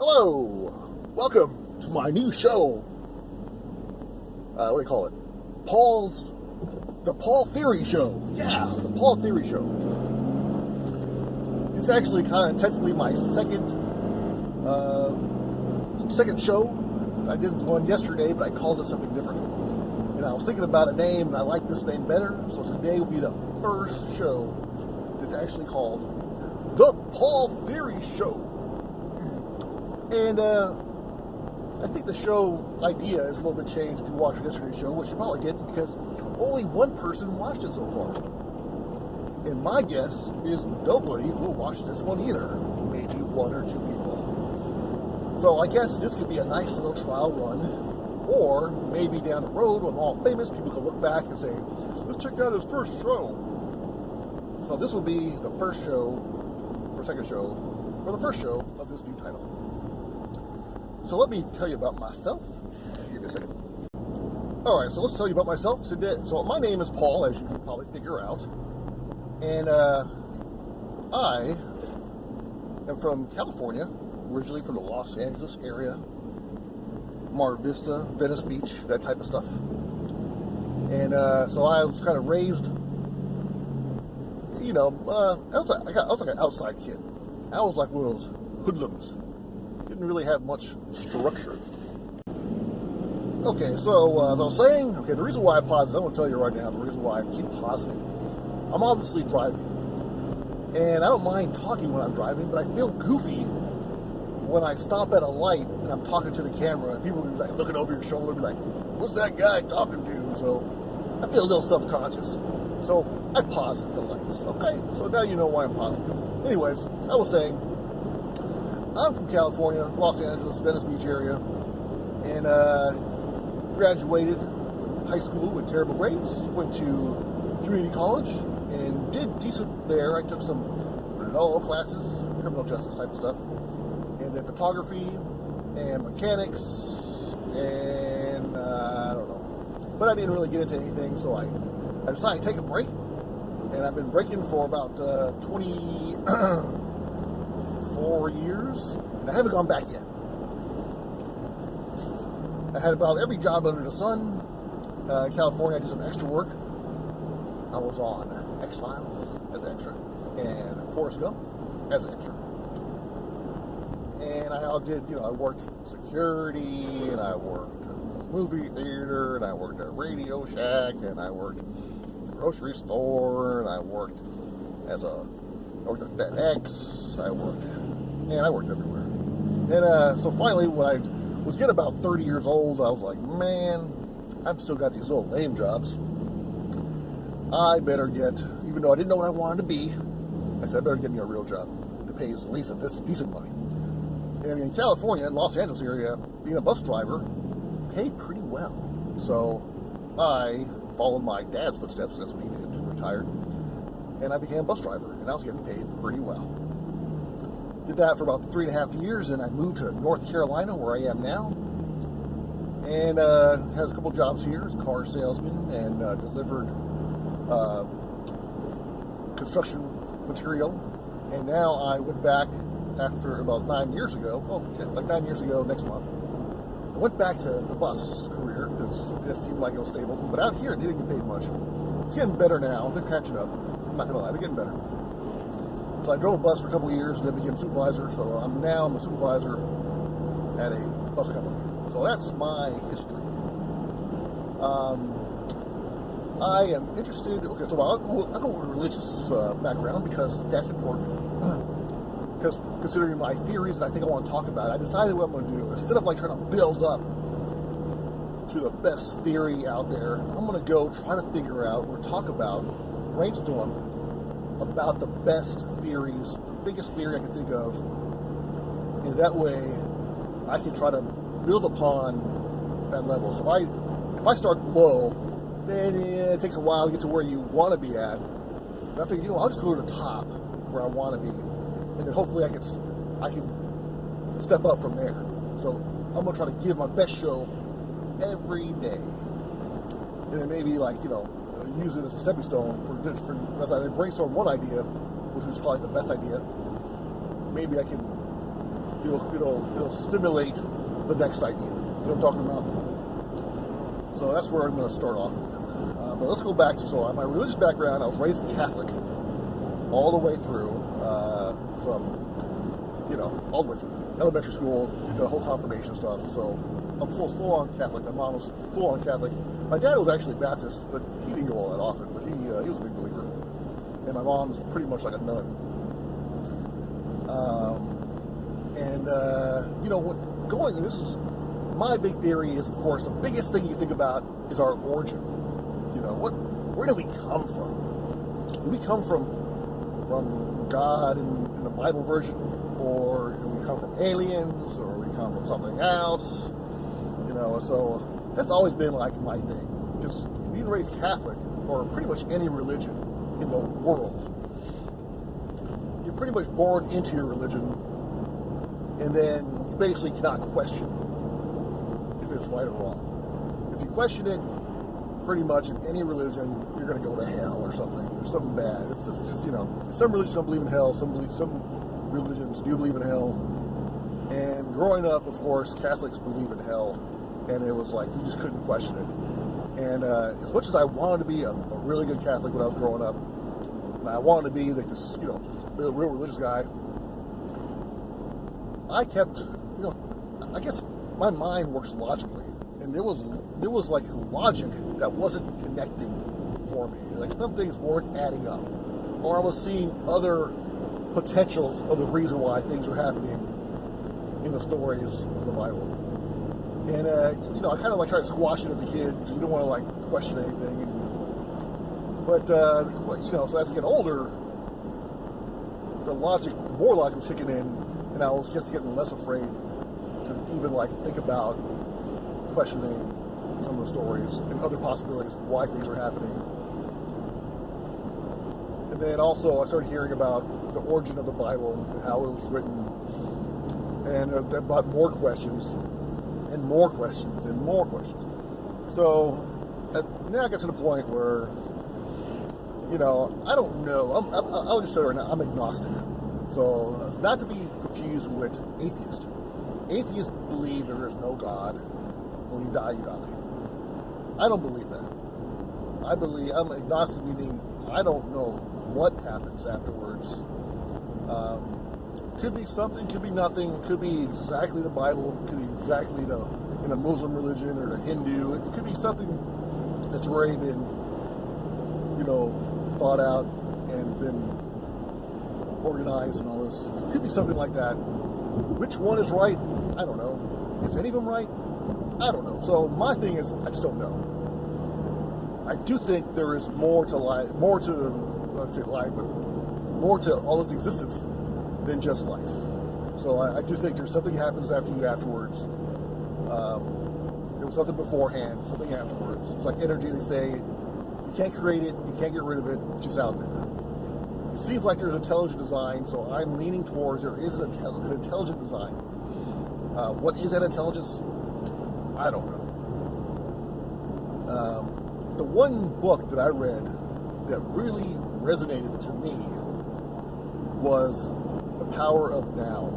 Hello, welcome to my new show. What do you call it? The Paul Theory Show. Yeah, the Paul Theory Show. It's actually kind of technically my second show. I did one yesterday, but I called it something different. And I was thinking about a name, and I like this name better. So today will be the first show that's actually called the Paul Theory Show. And I think the show idea is a little bit changed if you watched yesterday's show, which you probably did because only one person watched it so far. And my guess is nobody will watch this one either. Maybe one or two people. So I guess this could be a nice little trial run. Or maybe down the road when all famous people can look back and say, let's check out his first show. So this will be the first show, or second show, or the first show of this new title. So let me tell you about myself. Give me a second. Alright, so let's tell you about myself. So my name is Paul, as you can probably figure out. And I am from California, originally from the Los Angeles area. Mar Vista, Venice Beach, that type of stuff. And so I was kind of raised, I was like an outside kid. I was like one of those hoodlums. Didn't really have much structure. Okay, so as I was saying, the reason why I paused, I'm going to tell you right now the reason why I keep pausing. I'm obviously driving. And I don't mind talking when I'm driving, but I feel goofy when I stop at a light and I'm talking to the camera and people will be like looking over your shoulder and be like, what's that guy talking to? So I feel a little self-conscious. So I pause at the lights, okay? So now you know why I'm pausing. Anyways, I was saying, I'm from California, Los Angeles, Venice Beach area, and graduated high school with terrible grades, went to community college, and did decent there. I took some law classes, criminal justice type of stuff, and then photography, and mechanics, and I don't know. But I didn't really get into anything, so I decided to take a break, and I've been breaking for about 24 years, and I haven't gone back yet. I had about every job under the sun. In California, I did some extra work. I was on X-Files as an extra, and Forrest Gump as an extra. And I did, I worked security, and I worked at a movie theater, and I worked at a Radio Shack, and I worked at a grocery store, and I worked at FedEx, I worked everywhere. And so finally, when I was getting about 30 years old, I was like, man, I've still got these little lame jobs. I better get, even though I didn't know what I wanted to be, I said, I better get me a real job that pays at least this decent money. And in California, in Los Angeles area, being a bus driver paid pretty well. So I followed my dad's footsteps, that's what he did, retired. And I became a bus driver, and I was getting paid pretty well. Did that for about 3.5 years, and I moved to North Carolina, where I am now. And has a couple jobs here as a car salesman, and delivered construction material. And now I went back after about 9 years ago, 9 years ago next month. I went back to the bus career because it seemed like it was stable. But out here, it didn't get paid much. It's getting better now. They're catching up. I'm not going to lie, they're getting better. So I drove a bus for a couple of years and then became a supervisor. So I'm a supervisor at a bus company. So that's my history. I am interested, so I'll go with a religious background because that's important. Because considering my theories that I think I want to talk about, I decided what I'm going to do. Instead of trying to build up to the best theory out there, I'm going to go try to figure out or talk about, brainstorm about the best theories, the biggest theory I can think of. And that way, I can try to build upon that level. So if I start low, then it takes a while to get to where you want to be at. And I think, I'll just go to the top where I want to be. And then hopefully I can step up from there. So I'm going to try to give my best show every day. And then maybe use it as a stepping stone for as I brainstorm one idea, which is probably the best idea. Maybe I can it'll stimulate the next idea. You know what I'm talking about? So that's where I'm going to start off with. But let's go back to, so my religious background, I was raised Catholic all the way through, from, all the way through. Elementary school, did the whole confirmation stuff, so I'm full-on Catholic. My mom was full-on Catholic. My dad was actually Baptist, but he didn't go all that often, but he was a big believer. And my mom's pretty much like a nun. And this is, my big theory is, of course, the biggest thing you think about is our origin. Where do we come from? Do we come from God in the Bible version? Or do we come from aliens? Or do we come from something else? So that's always been like my thing. Because being raised Catholic, or pretty much any religion in the world, you're pretty much born into your religion, and then you basically cannot question if it's right or wrong. If you question it, pretty much in any religion, you're going to go to hell or something, or something bad. It's just some religions don't believe in hell, some religions do believe in hell. And growing up, of course, Catholics believe in hell, and it was like, you just couldn't question it. And as much as I wanted to be a really good Catholic when I was growing up, and I wanted to be like this, real religious guy, I kept, I guess my mind works logically, and there was like logic that wasn't connecting for me. Like some things weren't adding up, or I was seeing other potentials of the reason why things were happening in the stories of the Bible. And I kind of like tried to squash it as a kid. You don't want to like question anything. But so as I get older, the more logic was kicking in, and I was just getting less afraid to even like think about questioning some of the stories and other possibilities of why things were happening. And then also I started hearing about the origin of the Bible and how it was written, and that brought more questions and more questions and more questions. So now I got to the point where, I don't know. I'll just say right now, I'm agnostic. So it's not to be confused with atheist. Atheists believe there is no God. When you die, you die. I don't believe that. I'm agnostic, meaning I don't know what happens afterwards. Could be something, could be nothing, could be exactly the Bible, could be exactly in a Muslim religion or the Hindu. It could be something that's already been, thought out and been organized and all this. It could be something like that. Which one is right? I don't know. Is any of them right? I don't know. So my thing is, I just don't know. I do think there is more to life, more to all this existence than just life. So I do think there's something happens after you afterwards. There was something beforehand, something afterwards. It's like energy. They say you can't create it, you can't get rid of it. It's just out there. It seems like there's intelligent design, so I'm leaning towards there is an intelligent design. What is that intelligence? I don't know. The one book that I read that really resonated to me was The Power of Now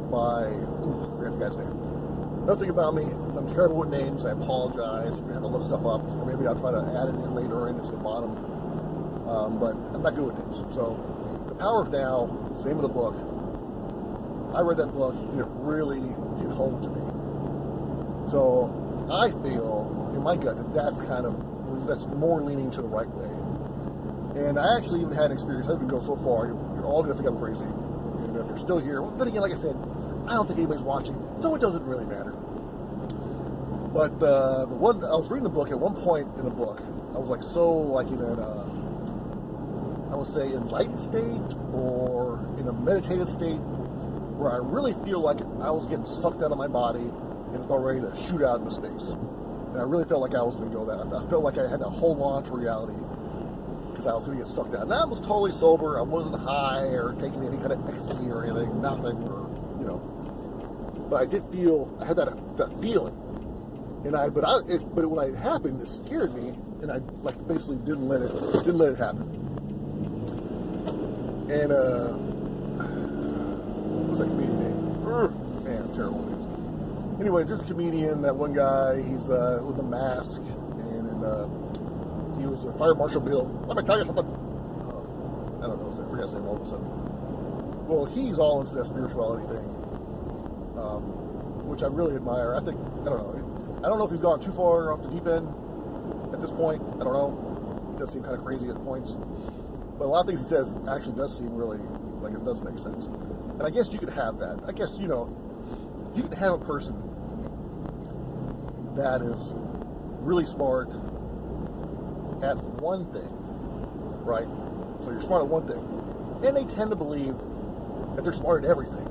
by, I forgot the guy's name. Nothing about me. I'm terrible with names. I apologize. You're going to have to look stuff up. Or maybe I'll try to add it in later into the bottom. But I'm not good with names. So, The Power of Now is the name of the book. I read that book, and it really hit home to me. So, I feel in my gut that that's more leaning to the right way. And I actually even had an experience. I didn't go so far. You're all going to think I'm crazy. And if you're still here, well, then again, like I said, I don't think anybody's watching, so it doesn't really matter. But the one I was reading the book, at one point in the book, I was like so like in an I would say enlightened state or in a meditative state where I really feel like I was getting sucked out of my body and it's about ready to shoot out into space. And I really felt like I was going to go that. I felt like I had to hold on to reality because I was going to get sucked out. Now I was totally sober. I wasn't high or taking any kind of ecstasy or anything, nothing, or But I did feel I had that feeling, and but when it happened, it scared me, and I like basically didn't let it happen. And what was that comedian name? terrible names. Anyway, there's a comedian, that one guy, he's with a mask, and he was a Fire Marshal Bill. Let me tell you something. I don't know, I forgot his name all of a sudden. Well, he's all into that spirituality thing, which I really admire. I don't know if he's gone too far off the deep end at this point. I don't know. He does seem kind of crazy at points. But a lot of things he says actually does seem really like it does make sense. And I guess you could have that. I guess, you could have a person that is really smart at one thing, right? So you're smart at one thing. And they tend to believe that they're smart at everything.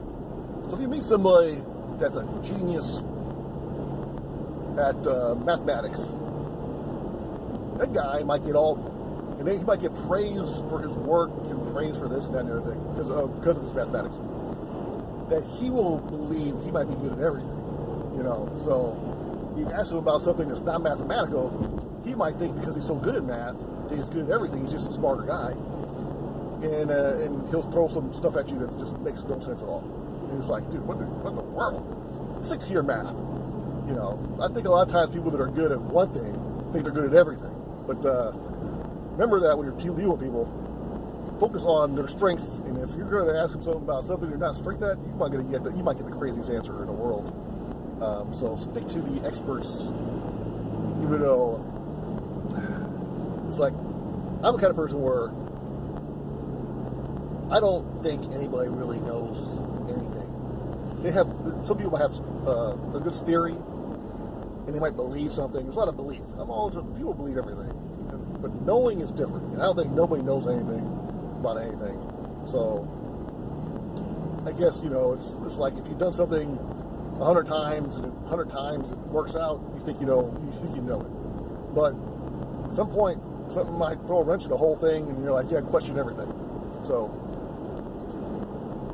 So if you meet somebody that's a genius at mathematics, that guy might get and then he might get praised for his work and praised for this and that and the other thing because of his mathematics. That he will believe he might be good at everything, So you ask him about something that's not mathematical, he might think because he's so good at math that he's good at everything. He's just a smarter guy, and he'll throw some stuff at you that just makes no sense at all. And it's like, dude, what in the world? Stick to your math. I think a lot of times people that are good at one thing think they're good at everything, but remember that when you're dealing with people, focus on their strengths, and if you're going to ask them something about something you're not strict at, you might get the craziest answer in the world. So stick to the experts, even though it's like I'm the kind of person where I don't think anybody really knows anything. Some people have a good theory, and they might believe something. There's a lot of belief. People believe everything. But knowing is different. And I don't think nobody knows anything about anything. So, I guess, it's like if you've done something 100 times, and 100 times it works out, you think you know it. But at some point, something might throw a wrench in the whole thing, and you're like, yeah, question everything. So,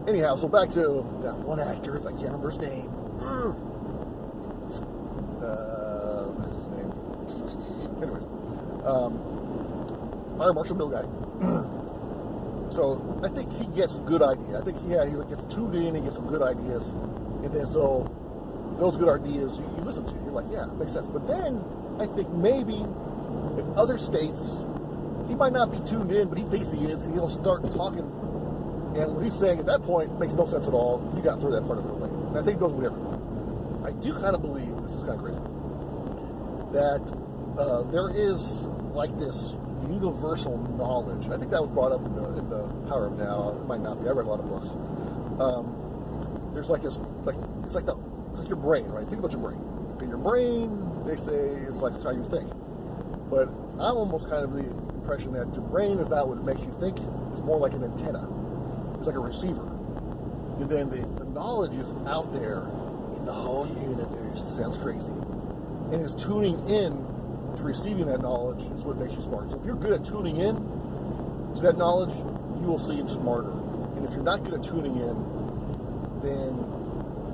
anyhow, so back to that one actor, I can't remember his name. What is his name? Anyways, Fire Marshal Bill guy. So I think he gets good ideas. I think he gets tuned in, he gets some good ideas, and then so those good ideas you listen to. You're like, yeah, makes sense. But then I think maybe in other states he might not be tuned in, but he thinks he is, and he'll start talking. And what he's saying at that point makes no sense at all. You got to throw that part of it away. And I think it goes with everyone. I do kind of believe, this is kind of crazy, that there is like this universal knowledge. I think that was brought up in the Power of Now. It might not be. I read a lot of books. There's like this, it's like your brain, right? Think about your brain. Okay, your brain, they say, it's like it's how you think. But I'm almost kind of the impression that your brain is not what makes you think. It's more like an antenna. It's like a receiver. And then the knowledge is out there in the whole universe. Sounds crazy. And it's tuning in to receiving that knowledge is what makes you smart. So if you're good at tuning in to that knowledge, you will seem smarter. And if you're not good at tuning in, then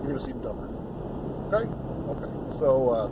you're going to seem dumber. Okay? Okay. So,